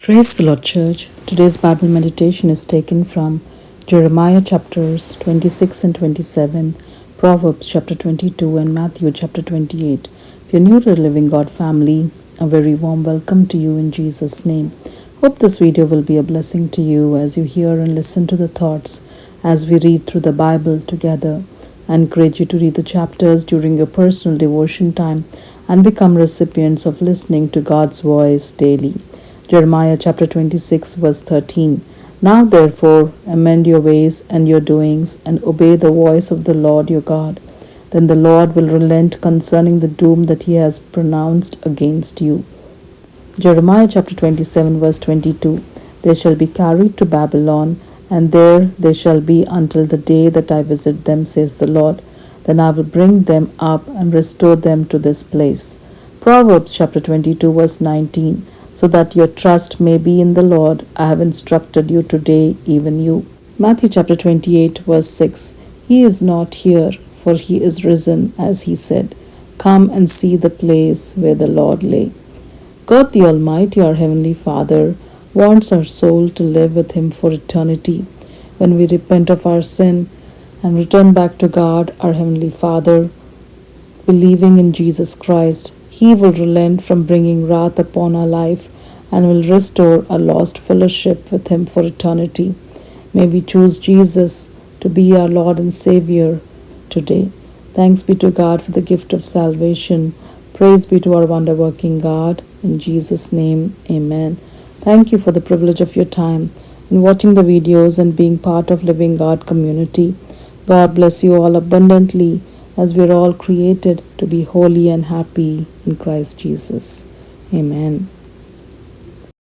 Praise the Lord, Church. Today's Bible meditation is taken from Jeremiah chapters 26 and 27, Proverbs chapter 22, and Matthew chapter 28. If you're new to the Living God family, a very warm welcome to you in Jesus' name. Hope this video will be a blessing to you as you hear and listen to the thoughts as we read through the Bible together. I encourage you to read the chapters during your personal devotion time and become recipients of listening to God's voice daily. Jeremiah chapter 26 verse 13. Now therefore amend your ways and your doings, and obey the voice of the Lord your God. Then the Lord will relent concerning the doom that he has pronounced against you. Jeremiah chapter 27 verse 22. They shall be carried to Babylon, and there they shall be until the day that I visit them, says the Lord. Then I will bring them up and restore them to this place. Proverbs chapter 22 verse 19. So that your trust may be in the Lord, I have instructed you today, even you. Matthew chapter 28 verse 6. He is not here, for he is risen, as he said. Come and see the place where the Lord lay. God the Almighty, our Heavenly Father, wants our soul to live with him for eternity. When we repent of our sin and return back to God, our Heavenly Father, believing in Jesus Christ, he will relent from bringing wrath upon our life and will restore our lost fellowship with him for eternity. May we choose Jesus to be our Lord and Savior today. Thanks be to God for the gift of salvation. Praise be to our wonder-working God. In Jesus' name, amen. Thank you for the privilege of your time in watching the videos and being part of Living God community. God bless you all abundantly, as we're all created to be holy and happy in Christ Jesus. Amen.